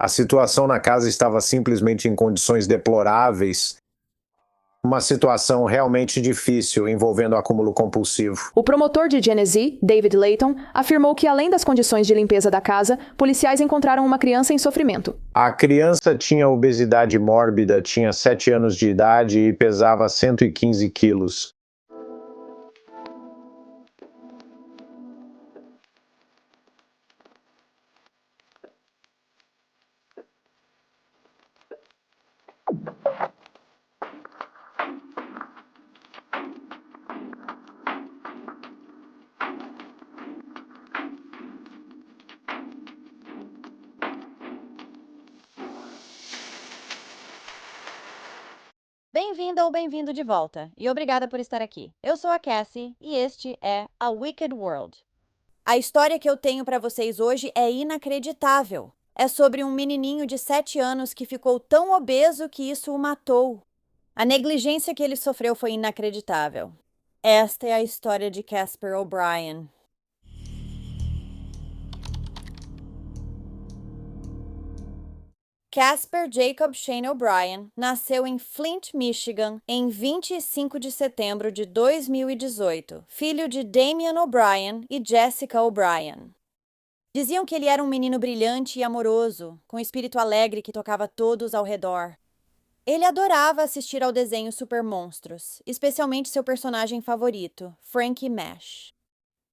A situação na casa estava simplesmente em condições deploráveis, uma situação realmente difícil envolvendo acúmulo compulsivo. O promotor de Genesee, David Layton, afirmou que, além das condições de limpeza da casa, policiais encontraram uma criança em sofrimento. A criança tinha obesidade mórbida, tinha 7 anos de idade e pesava 115 quilos. Bem-vinda ou bem-vindo de volta, e obrigada por estar aqui. Eu sou a Cassie e este é A Wicked World. A história que eu tenho para vocês hoje é inacreditável. É sobre um menininho de 7 anos que ficou tão obeso que isso o matou. A negligência que ele sofreu foi inacreditável. Esta é a história de Casper O'Brien. Casper Jacob Shane O'Brien nasceu em Flint, Michigan, em 25 de setembro de 2018, filho de Damian O'Brien e Jessica O'Brien. Diziam que ele era um menino brilhante e amoroso, com espírito alegre que tocava todos ao redor. Ele adorava assistir ao desenho Super Monstros, especialmente seu personagem favorito, Frankie Mesh.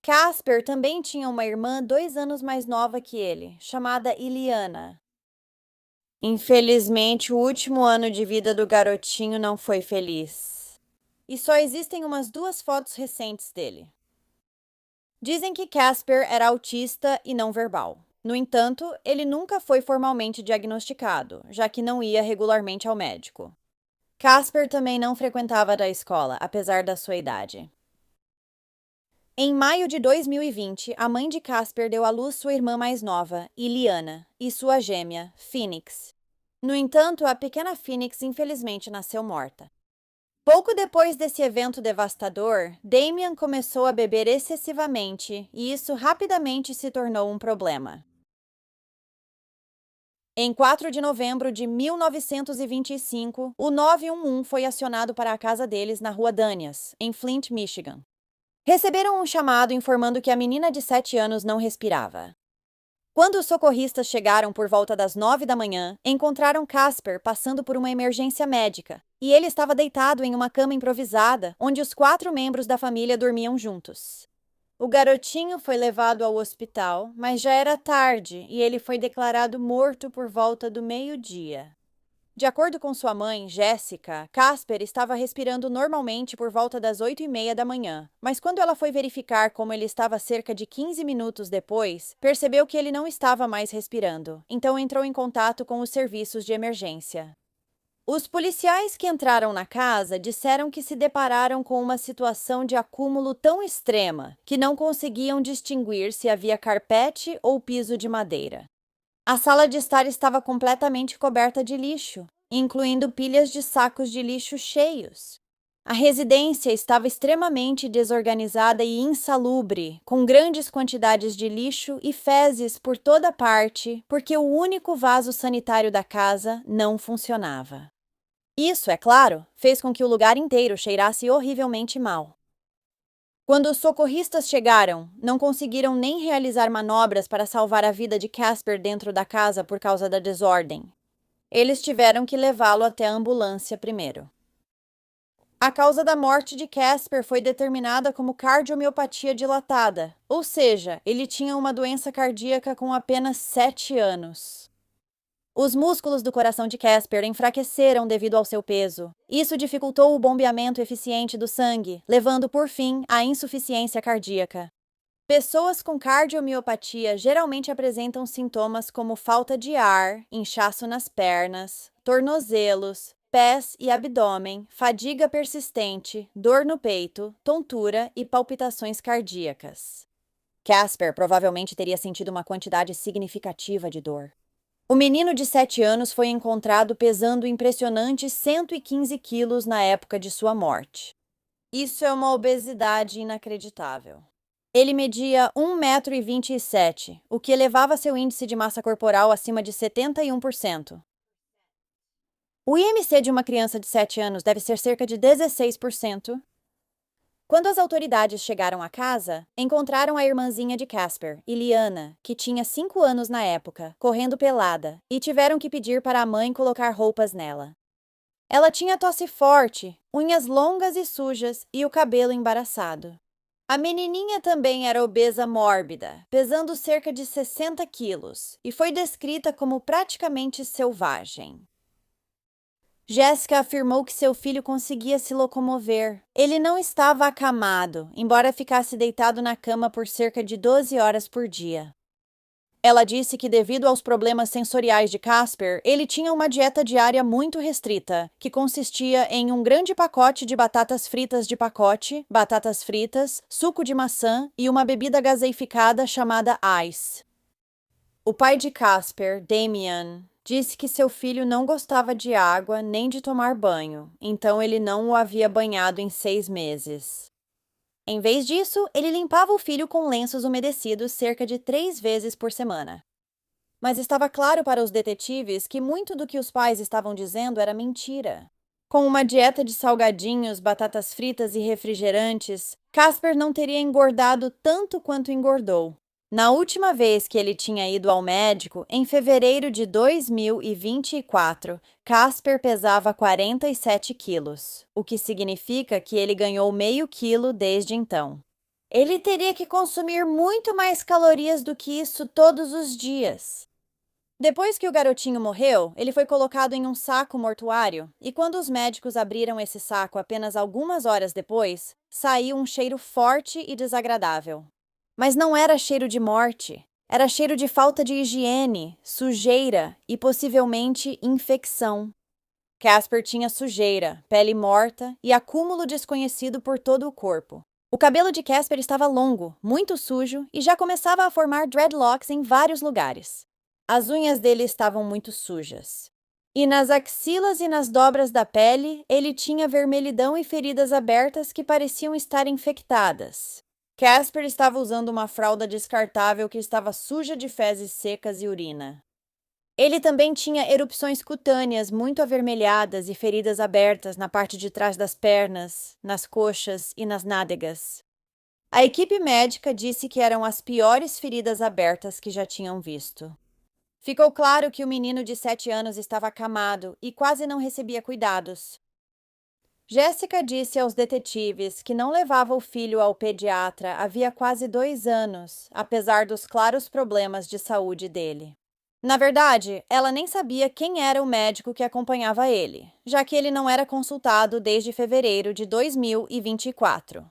Casper também tinha uma irmã 2 anos mais nova que ele, chamada Iliana. Infelizmente, o último ano de vida do garotinho não foi feliz. E só existem umas 2 fotos recentes dele. Dizem que Casper era autista e não verbal. No entanto, ele nunca foi formalmente diagnosticado, já que não ia regularmente ao médico. Casper também não frequentava a escola, apesar da sua idade. Em maio de 2020, a mãe de Casper deu à luz sua irmã mais nova, Iliana, e sua gêmea, Phoenix. No entanto, a pequena Phoenix infelizmente nasceu morta. Pouco depois desse evento devastador, Damian começou a beber excessivamente e isso rapidamente se tornou um problema. Em 4 de novembro de 1925, o 911 foi acionado para a casa deles na Rua Danias, em Flint, Michigan. Receberam um chamado informando que a menina de 7 anos não respirava. Quando os socorristas chegaram por volta das 9 da manhã, encontraram Casper passando por uma emergência médica, e ele estava deitado em uma cama improvisada, onde os 4 membros da família dormiam juntos. O garotinho foi levado ao hospital, mas já era tarde e ele foi declarado morto por volta do meio-dia. De acordo com sua mãe, Jessica, Casper estava respirando normalmente por volta das 8h30 da manhã, mas quando ela foi verificar como ele estava cerca de 15 minutos depois, percebeu que ele não estava mais respirando, então entrou em contato com os serviços de emergência. Os policiais que entraram na casa disseram que se depararam com uma situação de acúmulo tão extrema que não conseguiam distinguir se havia carpete ou piso de madeira. A sala de estar estava completamente coberta de lixo, incluindo pilhas de sacos de lixo cheios. A residência estava extremamente desorganizada e insalubre, com grandes quantidades de lixo e fezes por toda parte, porque o único vaso sanitário da casa não funcionava. Isso, é claro, fez com que o lugar inteiro cheirasse horrivelmente mal. Quando os socorristas chegaram, não conseguiram nem realizar manobras para salvar a vida de Casper dentro da casa por causa da desordem. Eles tiveram que levá-lo até a ambulância primeiro. A causa da morte de Casper foi determinada como cardiomiopatia dilatada, ou seja, ele tinha uma doença cardíaca com apenas 7 anos. Os músculos do coração de Casper enfraqueceram devido ao seu peso. Isso dificultou o bombeamento eficiente do sangue, levando por fim à insuficiência cardíaca. Pessoas com cardiomiopatia geralmente apresentam sintomas como falta de ar, inchaço nas pernas, tornozelos, pés e abdômen, fadiga persistente, dor no peito, tontura e palpitações cardíacas. Casper provavelmente teria sentido uma quantidade significativa de dor. O menino de 7 anos foi encontrado pesando impressionantes 115 quilos na época de sua morte. Isso é uma obesidade inacreditável. Ele media 1,27 m, o que elevava seu índice de massa corporal acima de 71%. O IMC de uma criança de 7 anos deve ser cerca de 16%. Quando as autoridades chegaram à casa, encontraram a irmãzinha de Casper, Iliana, que tinha 5 anos na época, correndo pelada, e tiveram que pedir para a mãe colocar roupas nela. Ela tinha tosse forte, unhas longas e sujas e o cabelo embaraçado. A menininha também era obesa mórbida, pesando cerca de 60 quilos, e foi descrita como praticamente selvagem. Jessica afirmou que seu filho conseguia se locomover. Ele não estava acamado, embora ficasse deitado na cama por cerca de 12 horas por dia. Ela disse que, devido aos problemas sensoriais de Casper, ele tinha uma dieta diária muito restrita, que consistia em um grande pacote de batatas fritas de pacote, batatas fritas, suco de maçã e uma bebida gaseificada chamada Ice. O pai de Casper, Damian, disse que seu filho não gostava de água nem de tomar banho, então ele não o havia banhado em 6 meses. Em vez disso, ele limpava o filho com lenços umedecidos cerca de 3 vezes por semana. Mas estava claro para os detetives que muito do que os pais estavam dizendo era mentira. Com uma dieta de salgadinhos, batatas fritas e refrigerantes, Casper não teria engordado tanto quanto engordou. Na última vez que ele tinha ido ao médico, em fevereiro de 2024, Casper pesava 47 quilos, o que significa que ele ganhou meio quilo desde então. Ele teria que consumir muito mais calorias do que isso todos os dias. Depois que o garotinho morreu, ele foi colocado em um saco mortuário, e quando os médicos abriram esse saco apenas algumas horas depois, saiu um cheiro forte e desagradável. Mas não era cheiro de morte, era cheiro de falta de higiene, sujeira e possivelmente infecção. Casper tinha sujeira, pele morta e acúmulo desconhecido por todo o corpo. O cabelo de Casper estava longo, muito sujo e já começava a formar dreadlocks em vários lugares. As unhas dele estavam muito sujas. E nas axilas e nas dobras da pele, ele tinha vermelhidão e feridas abertas que pareciam estar infectadas. Casper estava usando uma fralda descartável que estava suja de fezes secas e urina. Ele também tinha erupções cutâneas muito avermelhadas e feridas abertas na parte de trás das pernas, nas coxas e nas nádegas. A equipe médica disse que eram as piores feridas abertas que já tinham visto. Ficou claro que o menino de 7 anos estava acamado e quase não recebia cuidados. Jessica disse aos detetives que não levava o filho ao pediatra havia quase 2 anos, apesar dos claros problemas de saúde dele. Na verdade, ela nem sabia quem era o médico que acompanhava ele, já que ele não era consultado desde fevereiro de 2024.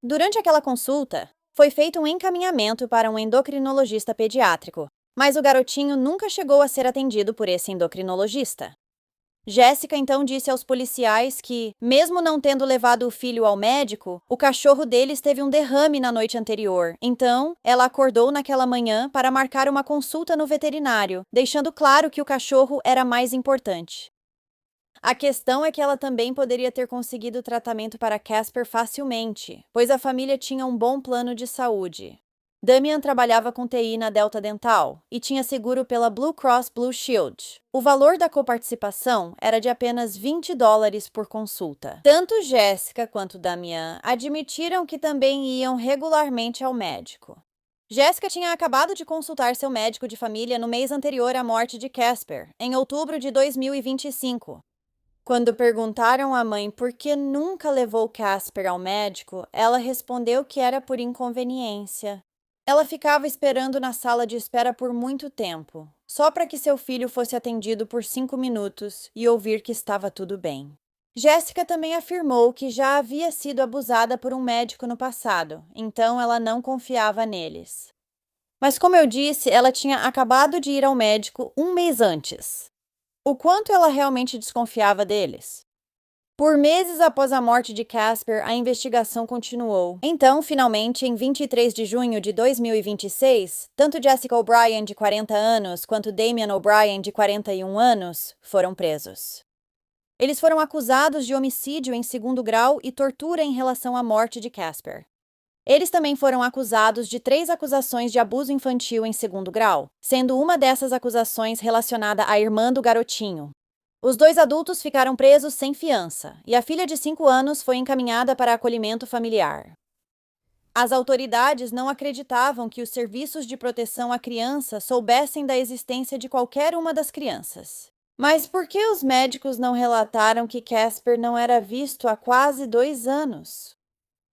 Durante aquela consulta, foi feito um encaminhamento para um endocrinologista pediátrico, mas o garotinho nunca chegou a ser atendido por esse endocrinologista. Jessica então disse aos policiais que, mesmo não tendo levado o filho ao médico, o cachorro deles teve um derrame na noite anterior. Então, ela acordou naquela manhã para marcar uma consulta no veterinário, deixando claro que o cachorro era mais importante. A questão é que ela também poderia ter conseguido tratamento para Casper facilmente, pois a família tinha um bom plano de saúde. Damian trabalhava com TI na Delta Dental e tinha seguro pela Blue Cross Blue Shield. O valor da coparticipação era de apenas $20 por consulta. Tanto Jessica quanto Damian admitiram que também iam regularmente ao médico. Jessica tinha acabado de consultar seu médico de família no mês anterior à morte de Casper, em outubro de 2025. Quando perguntaram à mãe por que nunca levou Casper ao médico, ela respondeu que era por inconveniência. Ela ficava esperando na sala de espera por muito tempo, só para que seu filho fosse atendido por 5 minutos e ouvir que estava tudo bem. Jessica também afirmou que já havia sido abusada por um médico no passado, então ela não confiava neles. Mas como eu disse, ela tinha acabado de ir ao médico um mês antes. O quanto ela realmente desconfiava deles? Por meses após a morte de Casper, a investigação continuou. Então, finalmente, em 23 de junho de 2026, tanto Jessica O'Brien, de 40 anos, quanto Damian O'Brien, de 41 anos, foram presos. Eles foram acusados de homicídio em 2º grau e tortura em relação à morte de Casper. Eles também foram acusados de 3 acusações de abuso infantil em segundo grau, sendo uma dessas acusações relacionada à irmã do garotinho. Os 2 adultos ficaram presos sem fiança, e a filha de 5 anos foi encaminhada para acolhimento familiar. As autoridades não acreditavam que os serviços de proteção à criança soubessem da existência de qualquer uma das crianças. Mas por que os médicos não relataram que Casper não era visto há quase 2 anos?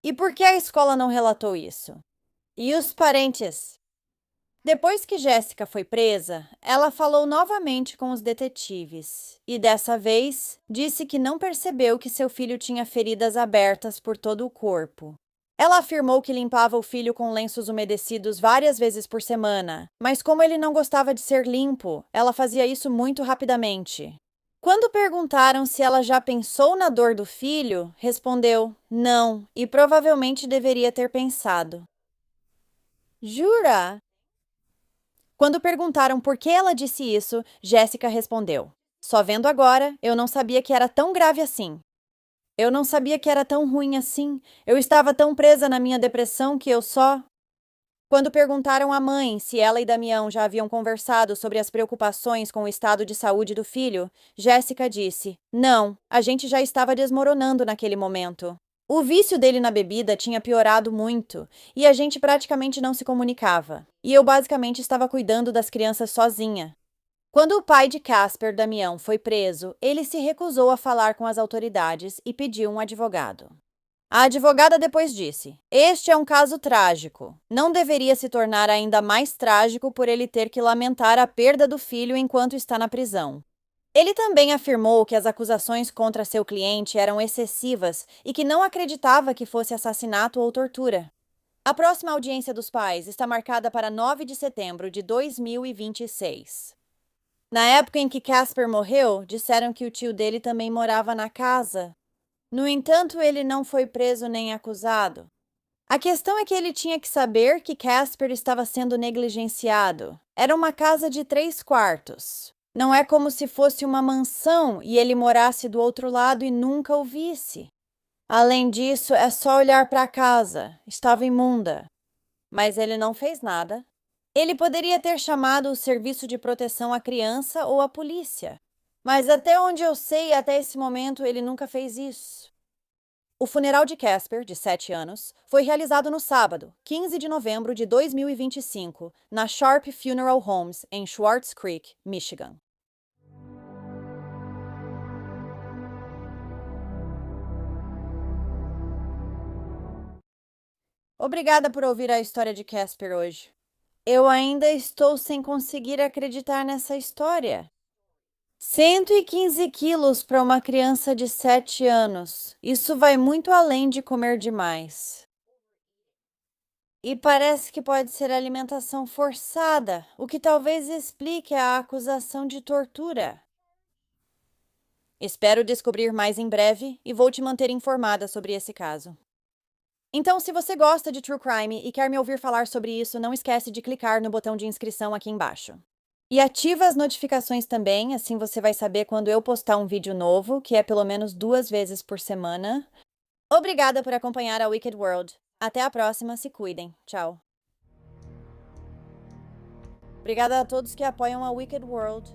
E por que a escola não relatou isso? E os parentes? Depois que Jessica foi presa, ela falou novamente com os detetives e, dessa vez, disse que não percebeu que seu filho tinha feridas abertas por todo o corpo. Ela afirmou que limpava o filho com lenços umedecidos várias vezes por semana, mas como ele não gostava de ser limpo, ela fazia isso muito rapidamente. Quando perguntaram se ela já pensou na dor do filho, respondeu não, e provavelmente deveria ter pensado. Jura? Quando perguntaram por que ela disse isso, Jessica respondeu: só vendo agora, eu não sabia que era tão grave assim. Eu não sabia que era tão ruim assim. Eu estava tão presa na minha depressão que eu só... Quando perguntaram à mãe se ela e Damião já haviam conversado sobre as preocupações com o estado de saúde do filho, Jessica disse: não, a gente já estava desmoronando naquele momento. O vício dele na bebida tinha piorado muito e a gente praticamente não se comunicava. E eu basicamente estava cuidando das crianças sozinha. Quando o pai de Casper, Damião, foi preso, ele se recusou a falar com as autoridades e pediu um advogado. A advogada depois disse: este é um caso trágico. Não deveria se tornar ainda mais trágico por ele ter que lamentar a perda do filho enquanto está na prisão. Ele também afirmou que as acusações contra seu cliente eram excessivas e que não acreditava que fosse assassinato ou tortura. A próxima audiência dos pais está marcada para 9 de setembro de 2026. Na época em que Casper morreu, disseram que o tio dele também morava na casa. No entanto, ele não foi preso nem acusado. A questão é que ele tinha que saber que Casper estava sendo negligenciado. Era uma casa de 3 quartos. Não é como se fosse uma mansão e ele morasse do outro lado e nunca o visse. Além disso, é só olhar para a casa. Estava imunda. Mas ele não fez nada. Ele poderia ter chamado o serviço de proteção à criança ou a polícia. Mas até onde eu sei, até esse momento, ele nunca fez isso. O funeral de Casper, de 7 anos, foi realizado no sábado, 15 de novembro de 2025, na Sharp Funeral Homes, em Swartz Creek, Michigan. Obrigada por ouvir a história de Casper hoje. Eu ainda estou sem conseguir acreditar nessa história. 115 quilos para uma criança de 7 anos. Isso vai muito além de comer demais. E parece que pode ser alimentação forçada, o que talvez explique a acusação de tortura. Espero descobrir mais em breve e vou te manter informada sobre esse caso. Então, se você gosta de True Crime e quer me ouvir falar sobre isso, não esquece de clicar no botão de inscrição aqui embaixo. E ativa as notificações também, assim você vai saber quando eu postar um vídeo novo, que é pelo menos 2 vezes por semana. Obrigada por acompanhar a Wicked World. Até a próxima, se cuidem. Tchau. Obrigada a todos que apoiam a Wicked World.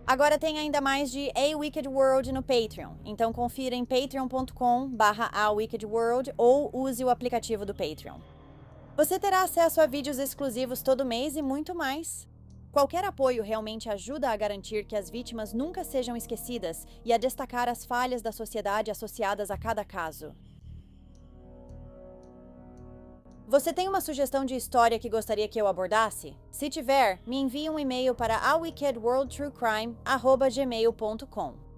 Agora tem ainda mais de A Wicked World no Patreon, então confira em patreon.com/awickedworld ou use o aplicativo do Patreon. Você terá acesso a vídeos exclusivos todo mês e muito mais. Qualquer apoio realmente ajuda a garantir que as vítimas nunca sejam esquecidas e a destacar as falhas da sociedade associadas a cada caso. Você tem uma sugestão de história que gostaria que eu abordasse? Se tiver, me envie um e-mail para awickedworldtruecrime@gmail.com.